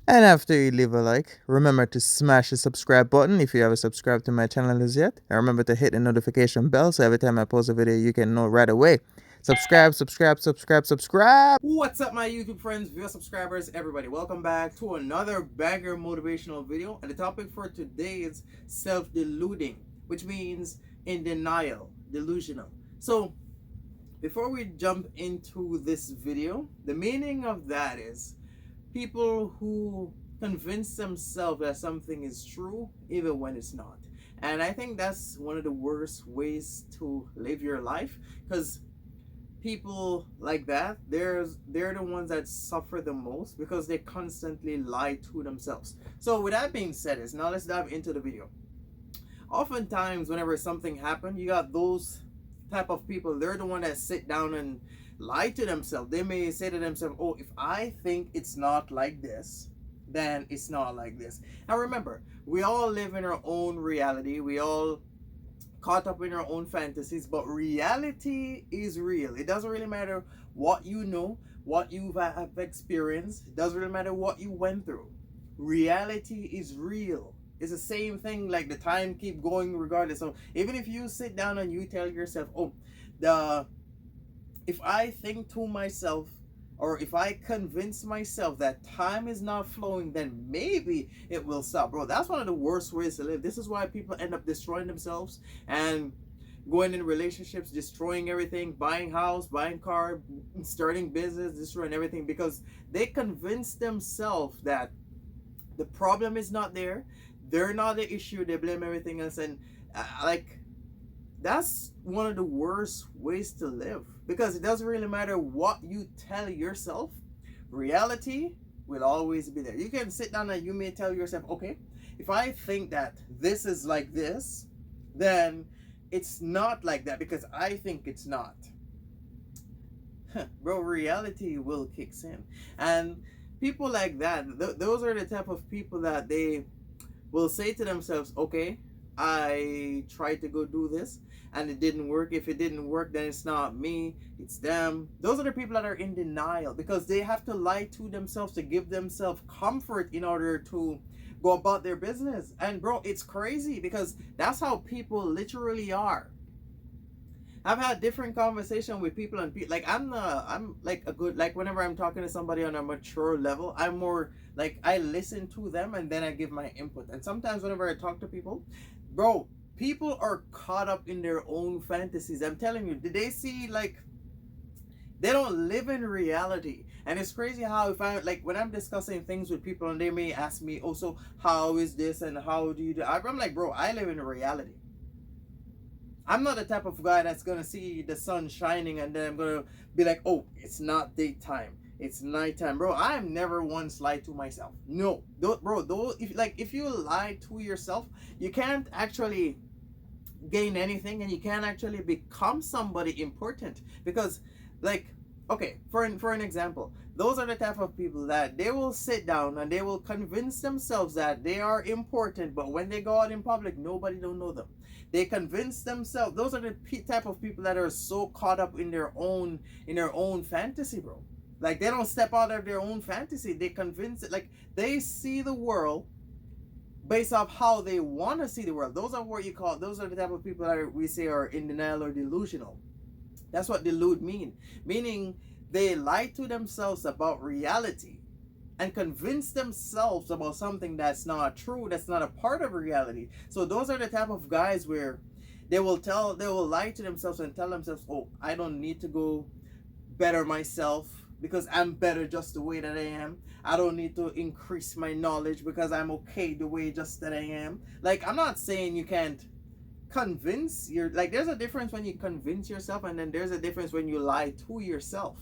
And after you leave a like, remember to smash the subscribe button if you haven't subscribed to my channel as yet. And remember to hit the notification bell so every time I post a video, you can know right away. Subscribe, subscribe, subscribe, subscribe. What's up, my YouTube friends, viewer subscribers, everybody? Welcome back to another banger motivational video. And the topic for today is self-deluding, which means in denial, delusional. So before we jump into this video, the meaning of that is people who convince themselves that something is true even when it's not. And I think that's one of the worst ways to live your life, because people like that, they're the ones that suffer the most because they constantly lie to themselves. So with that being said, is now let's dive into the video. Oftentimes whenever something happens, you got those type of people, they're the one that sit down and lie to themselves. They may say to themselves, oh, if I think it's not like this, then it's not like this. Now remember, we all live in our own reality. We all caught up in our own fantasies, but reality is real. It doesn't really matter what you know, what you have experienced. It doesn't really matter what you went through. Reality is real. It's the same thing, like the time keep going regardless. So even if you sit down and you tell yourself, oh, the if I think to myself, or if I convince myself that time is not flowing, then maybe it will stop. Bro, that's one of the worst ways to live. This is why people end up destroying themselves and going in relationships, destroying everything, buying house, buying car, starting business, destroying everything, because they convince themselves that the problem is not there. They're not the issue. They blame everything else. And like, that's one of the worst ways to live, because it doesn't really matter what you tell yourself. Reality will always be there. You can sit down and you may tell yourself, okay, if I think that this is like this, then it's not like that because I think it's not. Bro, reality will kicks in. And people like that, those are the type of people that they will say to themselves, okay, I tried to go do this and it didn't work. If it didn't work, then it's not me, it's them. Those are the people that are in denial because they have to lie to themselves to give themselves comfort in order to go about their business. And bro, it's crazy because that's how people literally are. I've had different conversation with people, and like I'm like a good, like whenever I'm talking to somebody on a mature level, I'm more like I listen to them and then I give my input. And sometimes whenever I talk to people, bro, people are caught up in their own fantasies. I'm telling you, did they see, like, they don't live in reality. And it's crazy how, if I, like, when I'm discussing things with people and they may ask me, oh, so how is this and how do you do, I'm like, bro, I live in reality. I'm not the type of guy that's gonna see the sun shining and then I'm gonna be like, oh, it's not daytime, it's nighttime, bro. I am never once lied to myself. No, bro. Though, if you lie to yourself, you can't actually gain anything, and you can't actually become somebody important because, like, okay, for an example, those are the type of people that they will sit down and they will convince themselves that they are important, but when they go out in public, nobody don't know them. They convince themselves. Those are the type of people that are so caught up in their own fantasy, bro. Like, they don't step out of their own fantasy. They convince it, like, they see the world based off how they want to see the world. Those are what you call, those are the type of people that we say are in denial or delusional. That's what delude meaning they lie to themselves about reality and convince themselves about something that's not true, that's not a part of reality. So those are the type of guys where they will lie to themselves and tell themselves, oh, I don't need to go better myself because I'm better just the way that I am. I don't need to increase my knowledge because I'm okay the way just that I am. Like, I'm not saying you can't convince your, like, there's a difference when you convince yourself, and then there's a difference when you lie to yourself.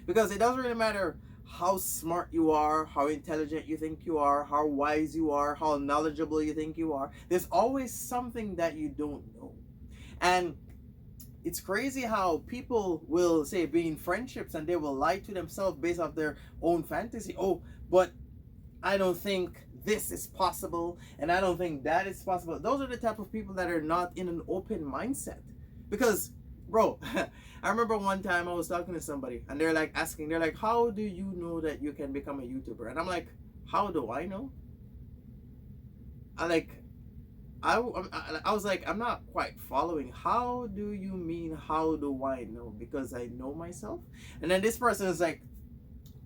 Because it doesn't really matter how smart you are, how intelligent you think you are, how wise you are, how knowledgeable you think you are. There's always something that you don't know. And it's crazy how people will say be in friendships and they will lie to themselves based off their own fantasy. Oh, but I don't think this is possible and I don't think that is possible. Those are the type of people that are not in an open mindset. Because Bro, I remember one time I was talking to somebody and they're like asking, they're like, how do you know that you can become a YouTuber? And I'm like, how do I know? I like, I was like, I'm not quite following. How do you mean, how do I know? Because I know myself? And then this person is like,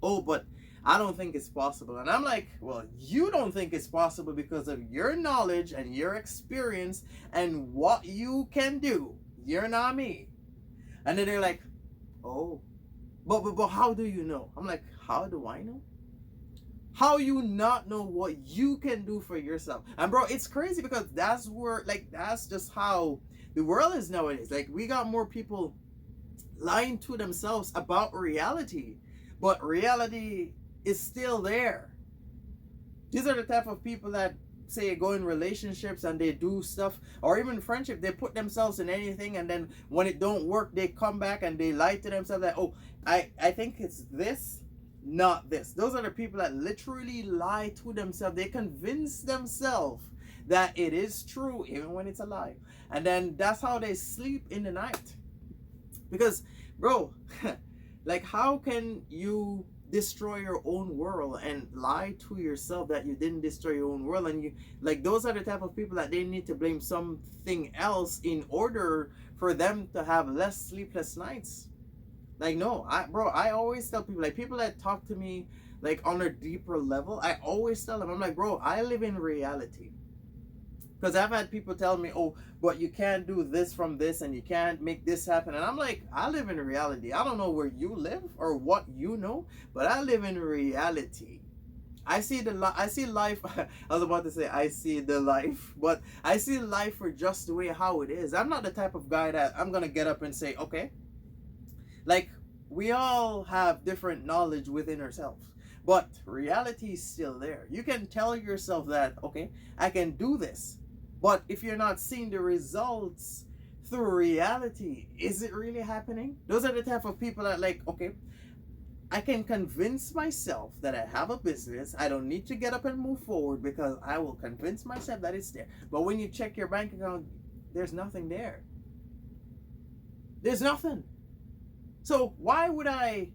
oh, but I don't think it's possible. And I'm like, well, you don't think it's possible because of your knowledge and your experience and what you can do. You're not me. And then they're like, oh, but how do you know? I'm like, how do I know? How you not know what you can do for yourself? And bro, it's crazy because that's where, like, that's just how the world is nowadays. Like, we got more people lying to themselves about reality, but reality is still there. These are the type of people that say go in relationships and they do stuff, or even friendship, they put themselves in anything, and then when it don't work they come back and they lie to themselves that, oh, I think it's this, not this. Those are the people that literally lie to themselves. They convince themselves that it is true even when it's a lie, and then that's how they sleep in the night. Because, bro, like, how can you destroy your own world and lie to yourself that you didn't destroy your own world? And you, like, those are the type of people that they need to blame something else in order for them to have less sleepless nights. Like, no, I always tell people, like, people that talk to me like on a deeper level, I always tell them, I'm like, bro, I live in reality. Because I've had people tell me, oh, but you can't do this from this and you can't make this happen. And I'm like, I live in reality. I don't know where you live or what you know, but I live in reality. I see I see life. I was about to say I see the life, but I see life for just the way how it is. I'm not the type of guy that I'm gonna get up and say, okay, like, we all have different knowledge within ourselves, but reality is still there. You can tell yourself that, okay, I can do this, but if you're not seeing the results through reality, is it really happening? Those are the type of people that, like, okay, I can convince myself that I have a business. I don't need to get up and move forward because I will convince myself that it's there. But when you check your bank account, there's nothing there. There's nothing. So why would I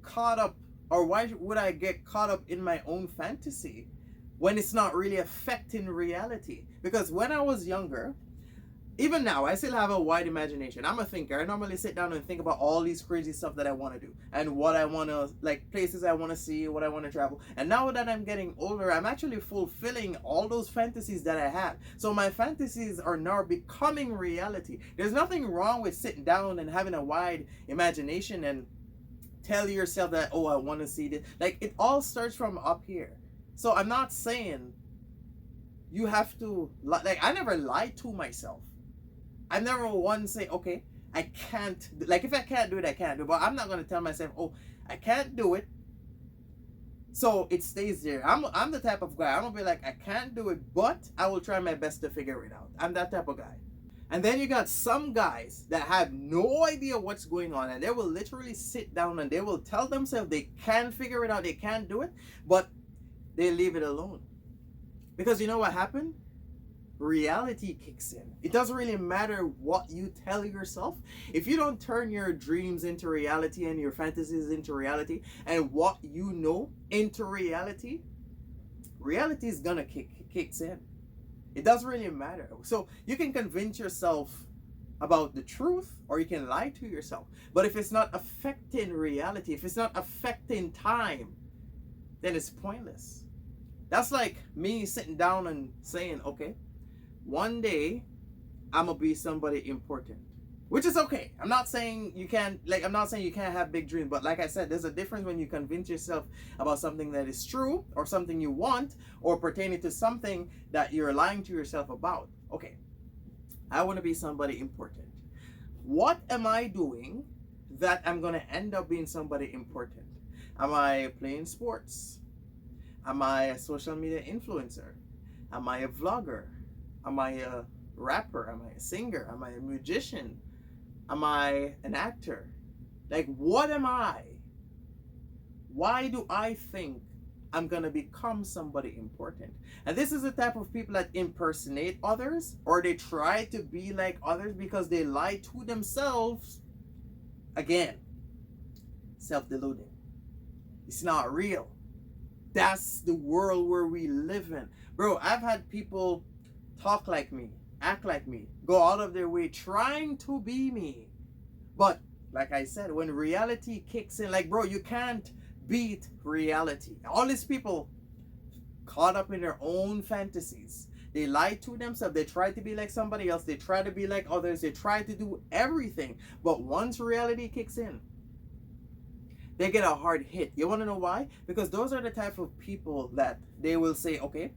caught up, or why would I get caught up in my own fantasy when it's not really affecting reality? Because when I was younger, even now, I still have a wide imagination. I'm a thinker. I normally sit down and think about all these crazy stuff that I want to do and what I want to, like, places I want to see, what I want to travel. And now that I'm getting older, I'm actually fulfilling all those fantasies that I had. So my fantasies are now becoming reality. There's nothing wrong with sitting down and having a wide imagination and tell yourself that, oh, I want to see this. Like, it all starts from up here. So I'm not saying you have to, like, I never lied to myself. I never once say, okay, I can't, like, if I can't do it, I can't do it. But I'm not going to tell myself, oh, I can't do it, so it stays there. I'm the type of guy, I'm going to be like, I can't do it, but I will try my best to figure it out. I'm that type of guy. And then you got some guys that have no idea what's going on, and they will literally sit down and they will tell themselves they can figure it out, they can't do it, but they leave it alone. Because you know what happened? Reality kicks in. It doesn't really matter what you tell yourself. If you don't turn your dreams into reality and your fantasies into reality and what you know into reality, reality is gonna kicks in. It doesn't really matter. So you can convince yourself about the truth or you can lie to yourself. But if it's not affecting reality, if it's not affecting time, then it's pointless. That's like me sitting down and saying, okay, one day I'm gonna be somebody important, which is okay. I'm not saying you can't, like, I'm not saying you can't have big dreams, but like I said, there's a difference when you convince yourself about something that is true or something you want or pertaining to something that you're lying to yourself about. Okay, I want to be somebody important. What am I doing that I'm gonna end up being somebody important? Am I playing sports? Am I a social media influencer? Am I a vlogger? Am I a rapper? Am I a singer? Am I a musician? Am I an actor? Like, what am I? Why do I think I'm gonna become somebody important. And this is the type of people that impersonate others, or they try to be like others because they lie to themselves. Again, self-deluding. It's not real. That's the world where we live in. Bro, I've had people talk like me, act like me, go out of their way trying to be me. But like I said, when reality kicks in, like, bro, you can't beat reality. All these people caught up in their own fantasies. They lie to themselves. They try to be like somebody else. They try to be like others. They try to do everything. But once reality kicks in, they get a hard hit. You want to know why? Because those are the type of people that they will say, okay,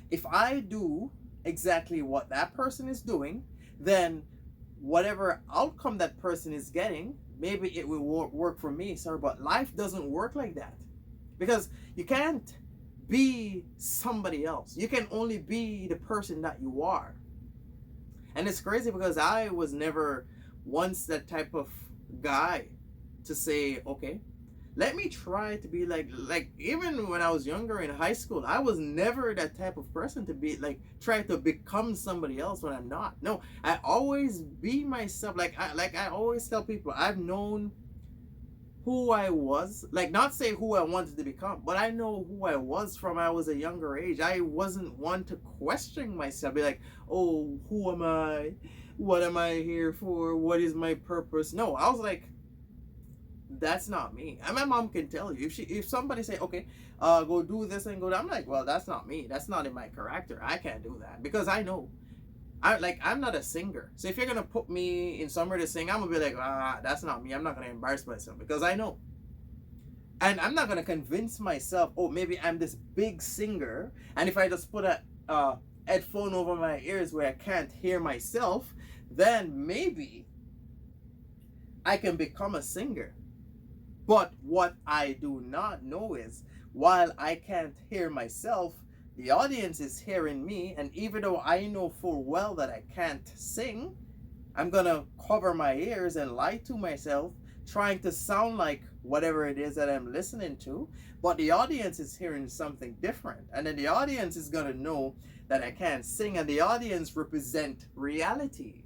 if I do exactly what that person is doing, then whatever outcome that person is getting, maybe it will work for me, sir. But life doesn't work like that, because you can't be somebody else. You can only be the person that you are. And it's crazy because I was never once that type of guy to say, okay, let me try to be like even when I was younger in high school, I was never that type of person to be like try to become somebody else when I'm not. No, I always be myself. Like I always tell people, I've known who I was, like not say who I wanted to become, but I know who I was from I was a younger age. I wasn't one to question myself, be like, oh, who am I? What am I here for? What is my purpose? No, I was like, that's not me. And my mom can tell you, if somebody say, okay, go do this and go, I'm like, well, that's not me. That's not in my character. I can't do that because I know. I'm not a singer. So if you're gonna put me in somewhere to sing, I'm gonna be like, that's not me. I'm not gonna embarrass myself because I know. And I'm not gonna convince myself, oh, maybe I'm this big singer, and if I just put a headphone over my ears where I can't hear myself, then maybe I can become a singer. But what I do not know is, while I can't hear myself, the audience is hearing me, and even though I know full well that I can't sing, I'm gonna cover my ears and lie to myself, trying to sound like whatever it is that I'm listening to, but the audience is hearing something different, and then the audience is gonna know that I can't sing, and the audience represent reality.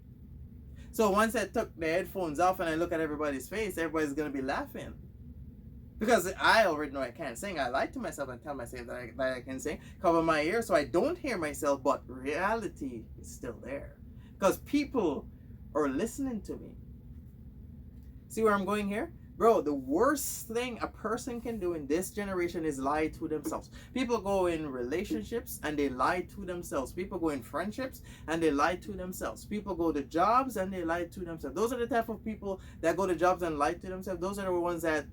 So once I took the headphones off and I look at everybody's face, everybody's gonna be laughing. Because I already know I can't sing. I lie to myself and tell myself that I can sing. Cover my ears so I don't hear myself, but reality is still there. Because people are listening to me. See where I'm going here? Bro, the worst thing a person can do in this generation is lie to themselves. People go in relationships and they lie to themselves. People go in friendships and they lie to themselves. People go to jobs and they lie to themselves. Those are the type of people that go to jobs and lie to themselves. Those are the ones that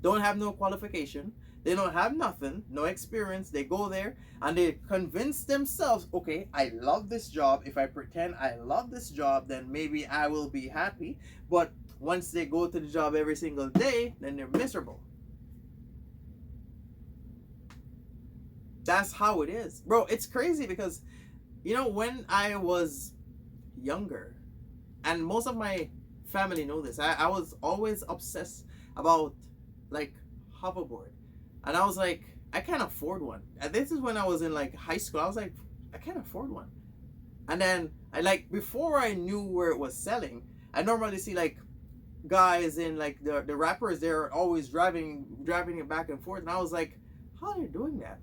don't have no qualification, they don't have nothing, no experience. They go there and they convince themselves, okay, I love this job. If I pretend I love this job, then maybe I will be happy. But once they go to the job every single day, then they're miserable. That's how it is, bro. It's crazy because, when I was younger, and most of my family know this, I was always obsessed about like hoverboard, and I was like, I can't afford one. And this is when I was in like high school. I was like, I can't afford one. And then before I knew where it was selling, I normally see like guys in like the rappers, they're always driving it back and forth, and I was like, how are they doing that?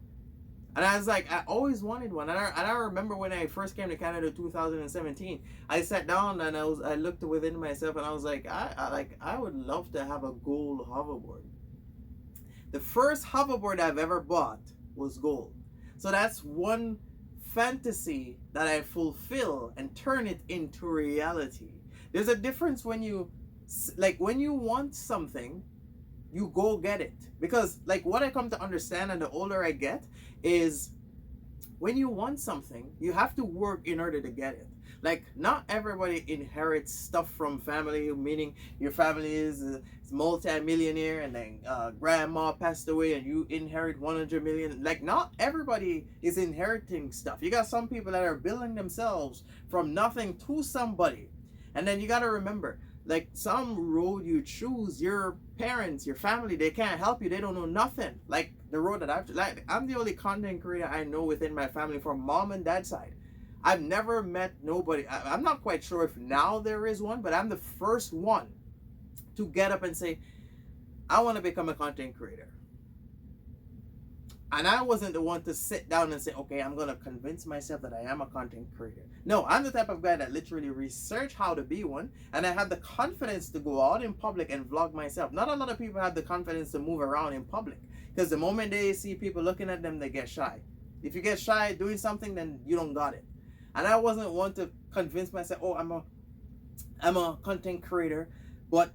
And I was like, I always wanted one. And I remember when I first came to Canada in 2017, I sat down and I looked within myself and I was like, I would love to have a gold hoverboard. The first hoverboard I've ever bought was gold. So that's one fantasy that I fulfill and turn it into reality. There's a difference when you want something, you go get it. Because like what I come to understand, and the older I get, is when you want something, you have to work in order to get it. Like not everybody inherits stuff from family, meaning your family is multi-millionaire and then grandma passed away and you inherit 100 million. Like not everybody is inheriting stuff. You got some people that are building themselves from nothing to somebody. And then you got to remember, like some road you choose, your parents, your family, they can't help you. They don't know nothing. Like the road that I've like. I'm the only content creator I know within my family from mom and dad side. I've never met nobody. I'm not quite sure if now there is one, but I'm the first one to get up and say, I want to become a content creator. And I wasn't the one to sit down and say, okay, I'm going to convince myself that I am a content creator. No, I'm the type of guy that literally research how to be one. And I have the confidence to go out in public and vlog myself. Not a lot of people have the confidence to move around in public. Because the moment they see people looking at them, they get shy. If you get shy doing something, then you don't got it. And I wasn't one to convince myself, oh, I'm a content creator. But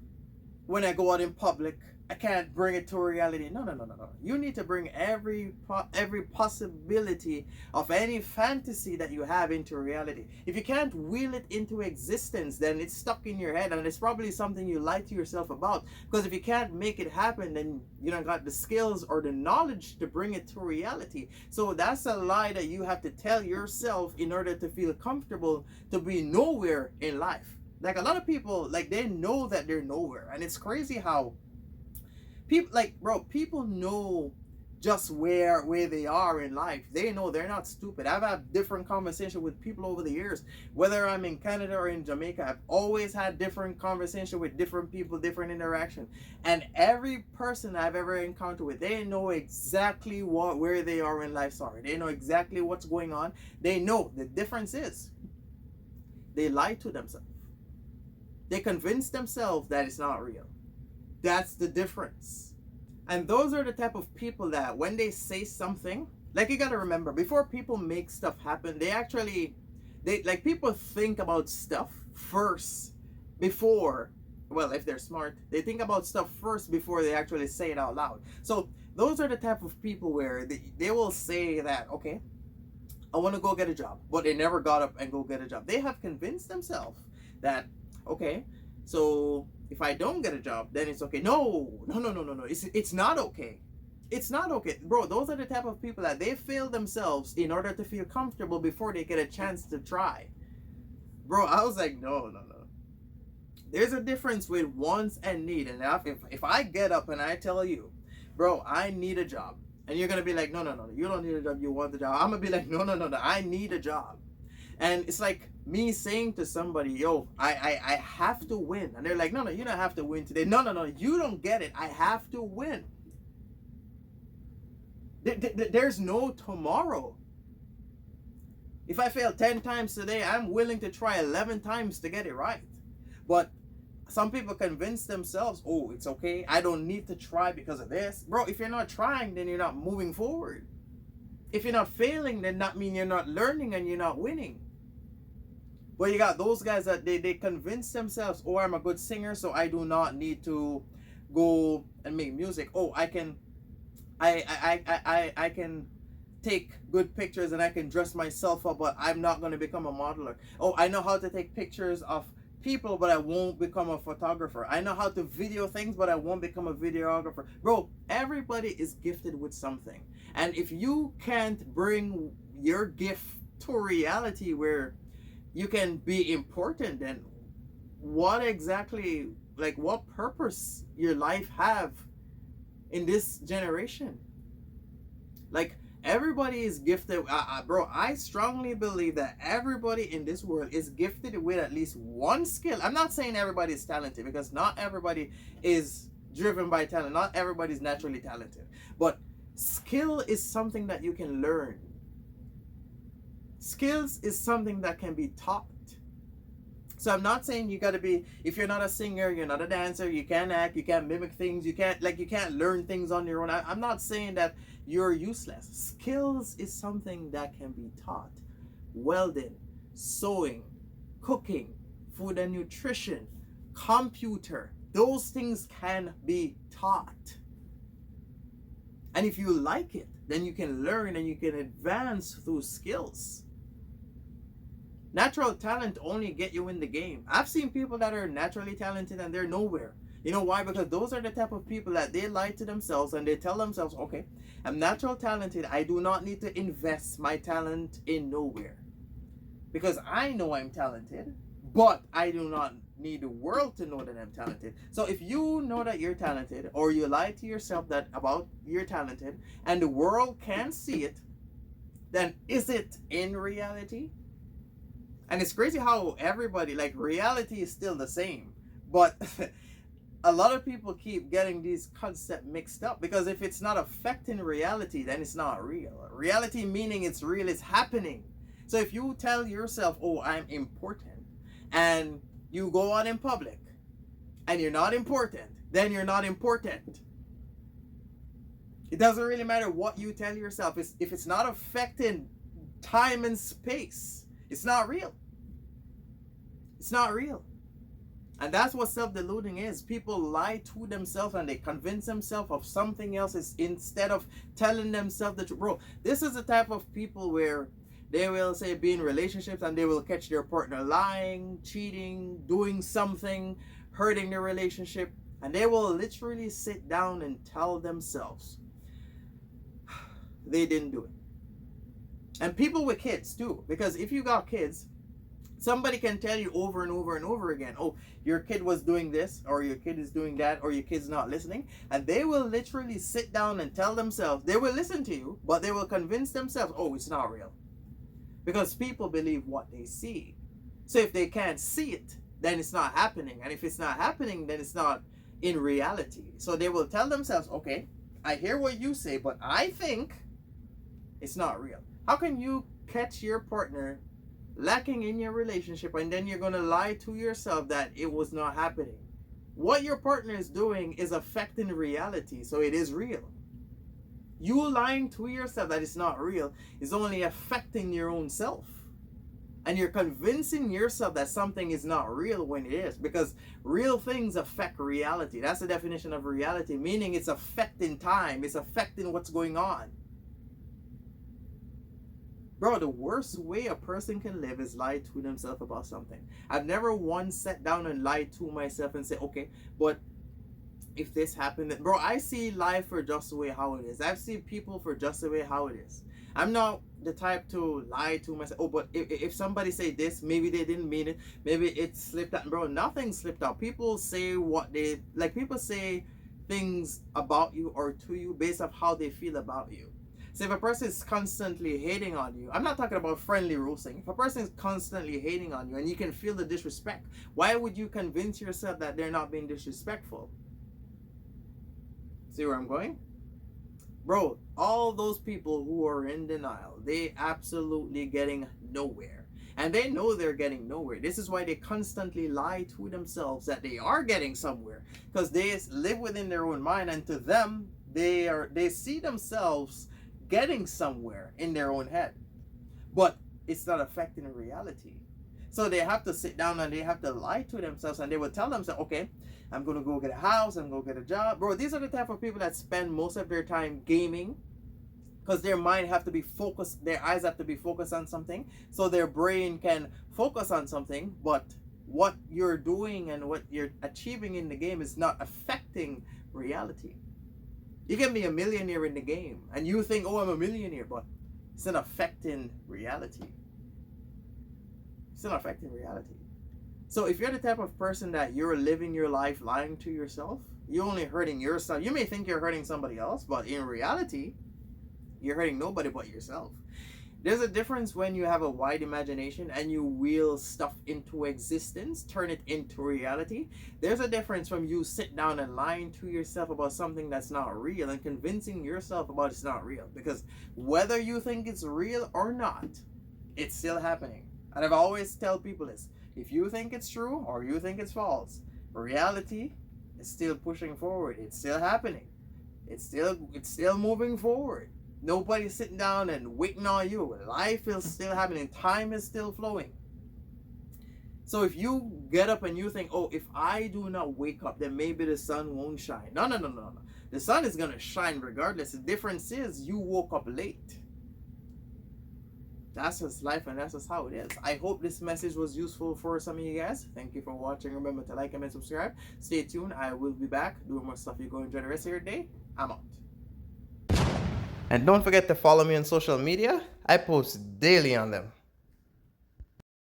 when I go out in public, I can't bring it to reality. No. You need to bring every possibility of any fantasy that you have into reality. If you can't will it into existence, then it's stuck in your head, and it's probably something you lie to yourself about. Because if you can't make it happen, then you don't got the skills or the knowledge to bring it to reality. So that's a lie that you have to tell yourself in order to feel comfortable to be nowhere in life. Like a lot of people, like they know that they're nowhere, and it's crazy how people people know just where they are in life. They know, they're not stupid. I've had different conversations with people over the years, whether I'm in Canada or in Jamaica. I've always had different conversation with different people, different interaction, and every person I've ever encountered with, they know exactly where they are in life. Sorry, they know exactly what's going on. They know. The difference is they lie to themselves. They convince themselves that it's not real. That's the difference. And those are the type of people that when they say something, like, you got to remember, before people make stuff happen, people think about stuff first before, well, if they're smart, they think about stuff first before they actually say it out loud. So those are the type of people where they will say that, okay, I want to go get a job, but they never got up and go get a job. They have convinced themselves that, okay, so if I don't get a job, then it's okay. No. It's not okay. It's not okay. Bro, those are the type of people that they fail themselves in order to feel comfortable before they get a chance to try. Bro, I was like, no. There's a difference with wants and need. And if I get up and I tell you, bro, I need a job, and you're going to be like, no, you don't need a job, you want the job. I'm going to be like, no, I need a job. And it's like me saying to somebody, yo, I have to win. And they're like, no, you don't have to win today. No, you don't get it. I have to win. There's no tomorrow. If I fail 10 times today, I'm willing to try 11 times to get it right. But some people convince themselves, oh, it's okay, I don't need to try because of this. Bro, if you're not trying, then you're not moving forward. If you're not failing, then that means you're not learning and you're not winning. But you got those guys that they convince themselves, oh, I'm a good singer, so I do not need to go and make music. Oh, I can take good pictures and I can dress myself up, but I'm not going to become a modeler. Oh, I know how to take pictures of people, but I won't become a photographer. I know how to video things, but I won't become a videographer. Bro, everybody is gifted with something. And if you can't bring your gift to reality where you can be important, then what exactly, like, what purpose your life have in this generation? Like, everybody is gifted. Bro, I strongly believe that everybody in this world is gifted with at least one skill. I'm not saying everybody is talented, because not everybody is driven by talent. Not everybody is naturally talented. But skill is something that you can learn. Skills is something that can be taught. So I'm not saying you got to be, if you're not a singer, you're not a dancer, you can't act, you can't mimic things, you can't learn things on your own. I'm not saying that you're useless. Skills is something that can be taught. Welding, sewing, cooking, food and nutrition, computer, those things can be taught. And if you like it, then you can learn and you can advance through skills. Natural talent only get you in the game. I've seen people that are naturally talented and they're nowhere. You know why? Because those are the type of people that they lie to themselves and they tell themselves, okay, I'm natural talented. I do not need to invest my talent in nowhere. Because I know I'm talented, but I do not need the world to know that I'm talented. So if you know that you're talented, or you lie to yourself that about you're talented, and the world can see it, then is it in reality? And it's crazy how everybody, like, reality is still the same, but a lot of people keep getting these concepts mixed up, because if it's not affecting reality, then it's not real. Reality meaning it's real, it's happening. So if you tell yourself, oh, I'm important, and you go out in public and you're not important, then you're not important. It doesn't really matter what you tell yourself. If it's not affecting time and space, it's not real. It's not real. And that's what self-deluding is. People lie to themselves and they convince themselves of something else instead of telling themselves the truth. Bro, this is the type of people where they will say be in relationships and they will catch their partner lying, cheating, doing something, hurting their relationship. And they will literally sit down and tell themselves they didn't do it. And people with kids too. Because if you got kids, somebody can tell you over and over and over again, oh, your kid was doing this, or your kid is doing that, or your kid's not listening. And they will literally sit down and tell themselves, they will listen to you, but they will convince themselves, oh, it's not real. Because people believe what they see. So if they can't see it, then it's not happening. And if it's not happening, then it's not in reality. So they will tell themselves, okay, I hear what you say, but I think it's not real. How can you catch your partner lacking in your relationship and then you're going to lie to yourself that it was not happening? What your partner is doing is affecting reality, so it is real. You lying to yourself that it's not real is only affecting your own self. And you're convincing yourself that something is not real when it is, because real things affect reality. That's the definition of reality, meaning it's affecting time, it's affecting what's going on. Bro, the worst way a person can live is lie to themselves about something. I've never once sat down and lied to myself and said, okay, but if this happened, bro, I see life for just the way how it is. I've seen people for just the way how it is. I'm not the type to lie to myself. Oh, but if somebody say this, maybe they didn't mean it. Maybe it slipped out. Bro, nothing slipped out. People say what they, like, people say things about you or to you based off how they feel about you. So if a person is constantly hating on you, I'm not talking about friendly roasting. If a person is constantly hating on you and you can feel the disrespect, why would you convince yourself that they're not being disrespectful? See where I'm going? Bro, all those people who are in denial, they absolutely getting nowhere. And they know they're getting nowhere. This is why they constantly lie to themselves that they are getting somewhere. Because they live within their own mind, and to them, they see themselves getting somewhere in their own head, but it's not affecting reality. So they have to sit down and they have to lie to themselves, and they will tell themselves, okay, I'm gonna go get a house, I'm gonna get a job. Bro, these are the type of people that spend most of their time gaming, because their mind have to be focused, their eyes have to be focused on something, so their brain can focus on something, but what you're doing and what you're achieving in the game is not affecting reality. You can be a millionaire in the game and you think, oh, I'm a millionaire, but it's not affecting reality. It's not affecting reality. So if you're the type of person that you're living your life lying to yourself, you're only hurting yourself. You may think you're hurting somebody else, but in reality, you're hurting nobody but yourself. There's a difference when you have a wide imagination and you will stuff into existence, turn it into reality. There's a difference from you sit down and lying to yourself about something that's not real and convincing yourself about it's not real. Because whether you think it's real or not, it's still happening. And I've always tell people this: if you think it's true or you think it's false, reality is still pushing forward. It's still happening. It's still moving forward. Nobody's sitting down and waiting on you. Life is still happening. Time is still flowing. So if you get up and you think, oh, if I do not wake up, then maybe the sun won't shine. No. The sun is going to shine regardless. The difference is you woke up late. That's just life, and that's just how it is. I hope this message was useful for some of you guys. Thank you for watching. Remember to like, comment, subscribe. Stay tuned. I will be back doing more stuff. You go enjoy the rest of your day. I'm out. And don't forget to follow me on social media. I post daily on them.